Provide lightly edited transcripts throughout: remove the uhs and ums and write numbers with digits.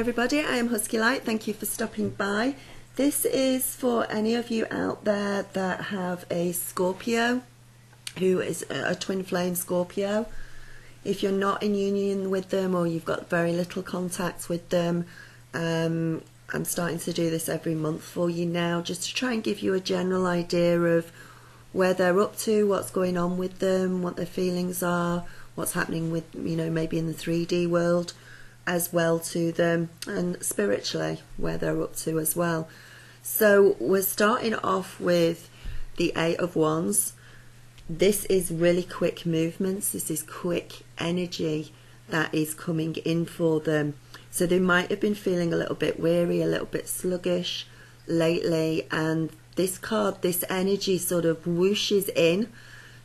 everybody, I am Husky Light. Thank you for stopping by. This is for any of you out there that have a Scorpio, who is a twin flame Scorpio. If you're not in union with them or you've got very little contact with them, I'm starting to do this every month for you now, just to try and give you a general idea of where they're up to, what's going on with them, what their feelings are, what's happening with, you know, maybe in the 3D world as well to them, and spiritually where they're up to as well. So we're starting off with the Eight of Wands. This is really quick movements. This is quick energy that is coming in for them. So they might have been feeling a little bit weary, a little bit sluggish lately, and this card, this energy sort of whooshes in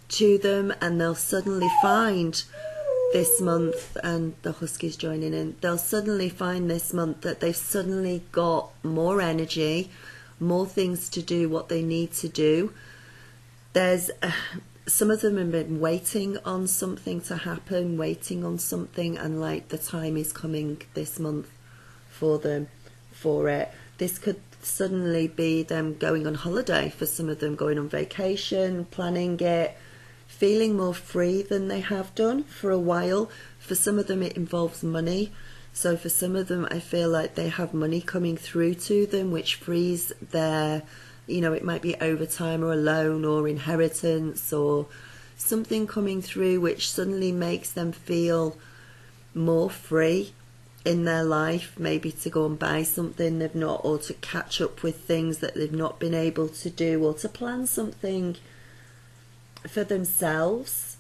to them, and they'll suddenly find this month, and the Huskies joining in, they'll suddenly find this month that they've suddenly got more energy, more things to do what they need to do. There's some of them have been waiting on something to happen, waiting on something, and like the time is coming this month for them for it. This could suddenly be them going on holiday, for some of them going on vacation, planning it, feeling more free than they have done for a while. For some of them it involves money, so for some of them I feel like they have money coming through to them which frees their, you know, it might be overtime or a loan or inheritance or something coming through which suddenly makes them feel more free in their life, maybe to go and buy something they've not, or to catch up with things that they've not been able to do, or to plan something for themselves.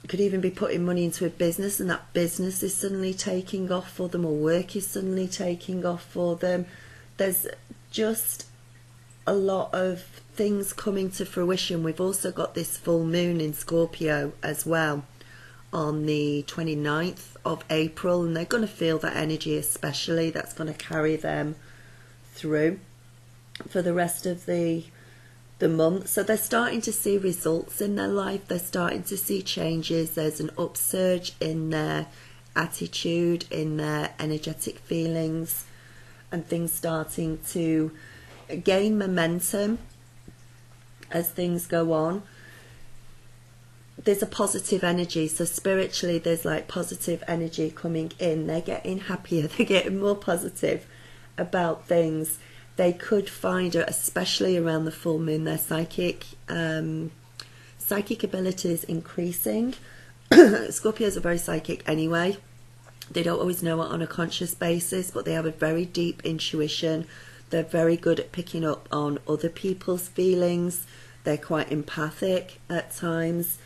Could even be putting money into a business, and that business is suddenly taking off for them, or work is suddenly taking off for them. There's just a lot of things coming to fruition. We've also got this full moon in Scorpio as well on the 29th of April, and they're going to feel that energy, especially that's going to carry them through for the rest of the month. So they're starting to see results in their life, they're starting to see changes. There's an upsurge in their attitude, in their energetic feelings, and things starting to gain momentum as things go on. There's a positive energy, so spiritually there's like positive energy coming in. They're getting happier, they're getting more positive about things. They could find, especially around the full moon, their psychic abilities increasing. Scorpios are very psychic anyway. They don't always know it on a conscious basis, but they have a very deep intuition. They're very good at picking up on other people's feelings. They're quite empathic at times,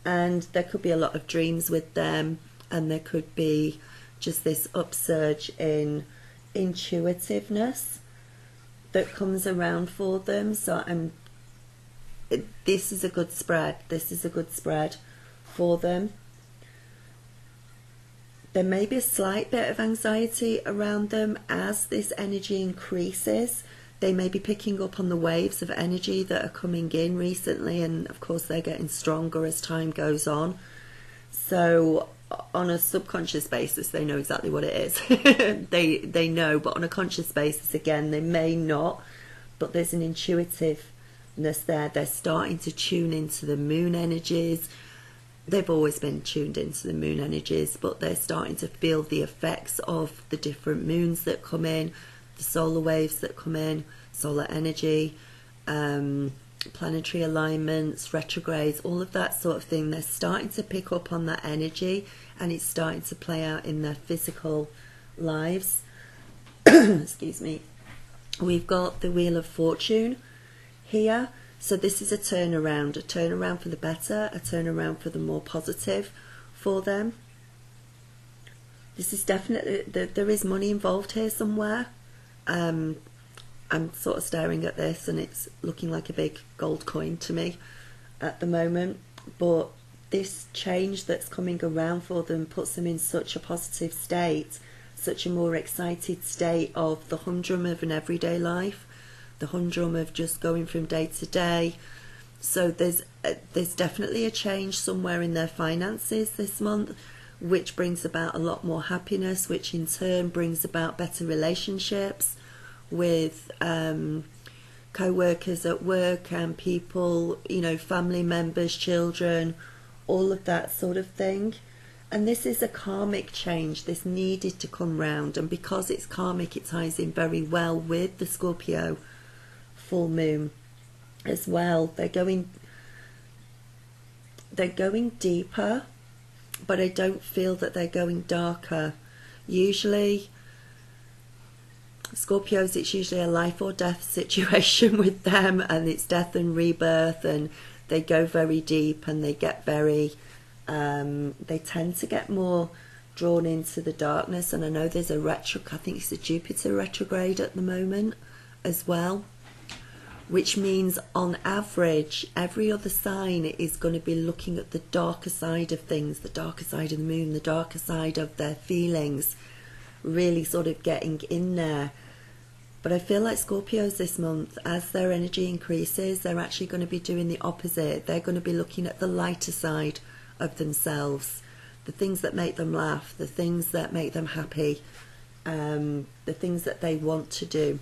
and there could be a lot of dreams with them, and there could be just this upsurge in intuitiveness that comes around for them. So this is a good spread. This is a good spread for them. There may be a slight bit of anxiety around them as this energy increases. They may be picking up on the waves of energy that are coming in recently, and of course they're getting stronger as time goes on. So on a subconscious basis they know exactly what it is. they know, but on a conscious basis again they may not, but there's an intuitiveness there. They're starting to tune into the moon energies. They've always been tuned into the moon energies, but they're starting to feel the effects of the different moons that come in, the solar waves that come in, solar energy, planetary alignments, retrogrades, all of that sort of thing. They're starting to pick up on that energy, and it's starting to play out in their physical lives. Excuse me. We've got the Wheel of Fortune here. So this is a turnaround for the better, a turnaround for the more positive for them. This is definitely, there is money involved here somewhere. I'm sort of staring at this and it's looking like a big gold coin to me at the moment, but this change that's coming around for them puts them in such a positive state, such a more excited state of the humdrum of an everyday life, the humdrum of just going from day to day. So there's definitely a change somewhere in their finances this month, which brings about a lot more happiness, which in turn brings about better relationships with co-workers at work and people, you know, family members, children, all of that sort of thing. And this is a karmic change. This needed to come round, and because it's karmic, it ties in very well with the Scorpio full moon as well. They're going deeper, but I don't feel that they're going darker. Usually Scorpios, it's usually a life or death situation with them, and it's death and rebirth, and they go very deep, and they get very they tend to get more drawn into the darkness. And I know there's a I think it's a Jupiter retrograde at the moment as well, which means on average every other sign is going to be looking at the darker side of things, the darker side of the moon, the darker side of their feelings, really sort of getting in there. But I feel like Scorpios this month, as their energy increases, they're actually going to be doing the opposite. They're going to be looking at the lighter side of themselves, the things that make them laugh, the things that make them happy, the things that they want to do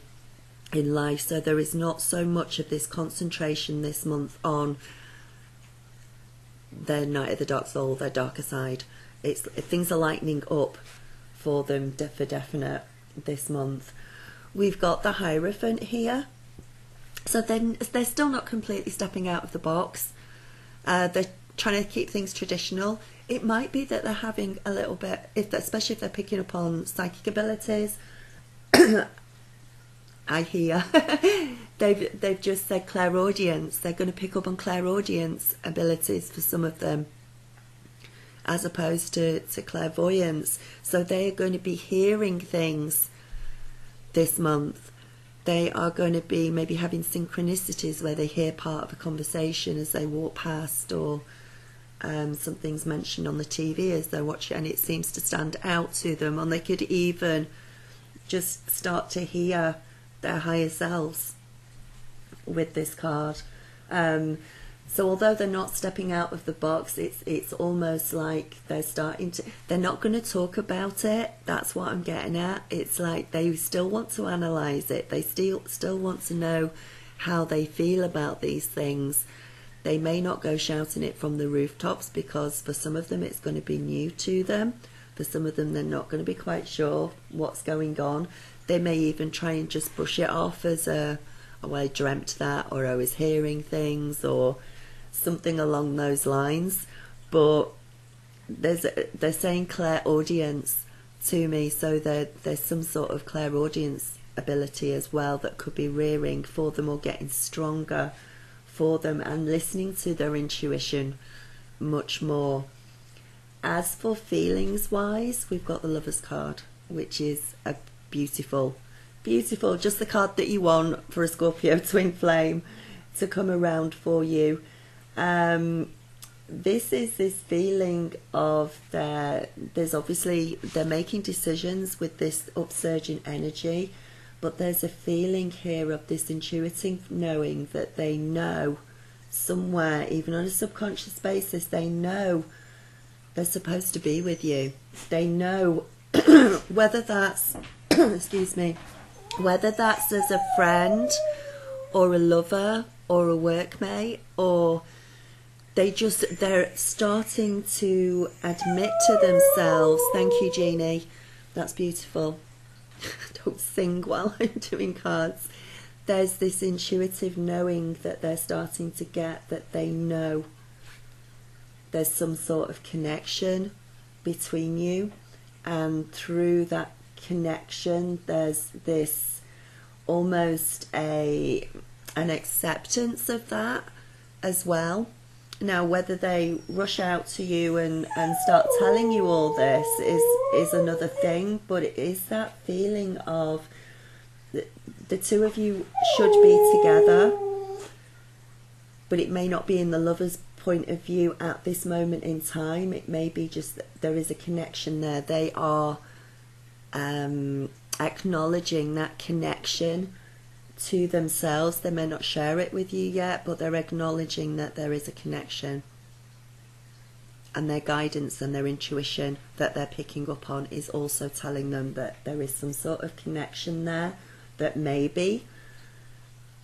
in life. So there is not so much of this concentration this month on their night of the dark soul, their darker side. Things are lightening up for them for definite this month. We've got the Hierophant here, so then they're still not completely stepping out of the box. They're trying to keep things traditional. It might be that they're having a little bit, especially if they're picking up on psychic abilities. I hear they've just said clairaudience. They're going to pick up on clairaudience abilities for some of them, as opposed to clairvoyance. So they are going to be hearing things this month. They are going to be maybe having synchronicities where they hear part of a conversation as they walk past, or something's mentioned on the TV as they're watching, and it seems to stand out to them. And they could even just start to hear their higher selves with this card. So although they're not stepping out of the box, it's almost like they're not going to talk about it. That's what I'm getting at. It's like they still want to analyze it. They still want to know how they feel about these things. They may not go shouting it from the rooftops, because for some of them it's going to be new to them. For some of them, they're not going to be quite sure what's going on. They may even try and just brush it off as oh, I dreamt that, or I was hearing things, or something along those lines. But they're saying clairaudience to me, so there's some sort of clairaudience ability as well that could be rearing for them, or getting stronger for them, and listening to their intuition much more. As for feelings wise, we've got the Lover's card, which is a beautiful, just the card that you want for a Scorpio twin flame to come around for you. This is this feeling of there's obviously they're making decisions with this upsurging energy, but there's a feeling here of this intuitive knowing that they know somewhere, even on a subconscious basis, they know they're supposed to be with you. They know whether that's excuse me, whether that's as a friend or a lover or a workmate, or they're starting to admit to themselves. Thank you, Jeannie. That's beautiful. Don't sing while I'm doing cards. There's this intuitive knowing that they're starting to get, that they know there's some sort of connection between you, and through that connection there's this almost an acceptance of that as well. Now, whether they rush out to you and start telling you all this is another thing, but it is that feeling of the two of you should be together, but it may not be in the lover's point of view at this moment in time. It may be just that there is a connection there. They are acknowledging that connection to themselves. They may not share it with you yet, but they're acknowledging that there is a connection. and their guidance and their intuition that they're picking up on is also telling them that there is some sort of connection there, that maybe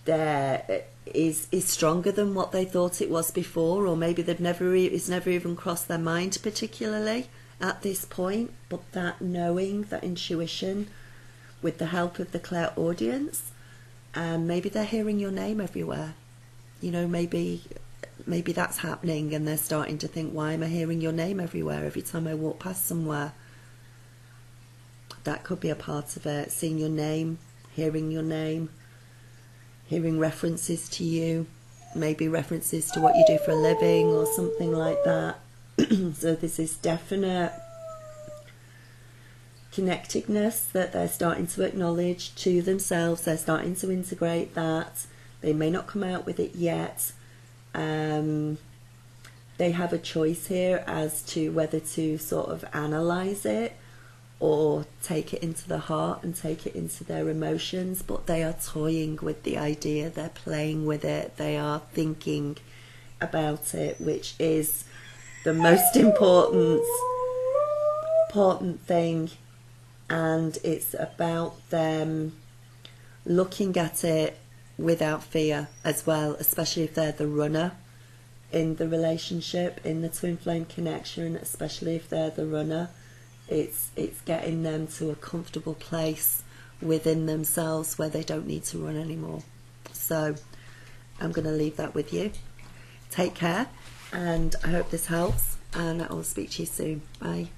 there is stronger than what they thought it was before, or maybe it's never even crossed their mind particularly at this point. But that knowing, that intuition, with the help of the clairaudience, and maybe they're hearing your name everywhere. You know, maybe that's happening, and they're starting to think, why am I hearing your name everywhere every time I walk past somewhere? That could be a part of it. Seeing your name, hearing your name, hearing references to you, maybe references to what you do for a living or something like that. So there's this definite connectedness that they're starting to acknowledge to themselves. They're starting to integrate that. They may not come out with it yet. They have a choice here as to whether to sort of analyze it or take it into the heart and take it into their emotions. But they are toying with the idea, they're playing with it, they are thinking about it, which is the most important thing. And it's about them looking at it without fear as well, especially if they're the runner in the relationship, in the twin flame connection, especially if they're the runner. It's getting them to a comfortable place within themselves where they don't need to run anymore. So I'm going to leave that with you. Take care, and I hope this helps, and I'll speak to you soon. Bye.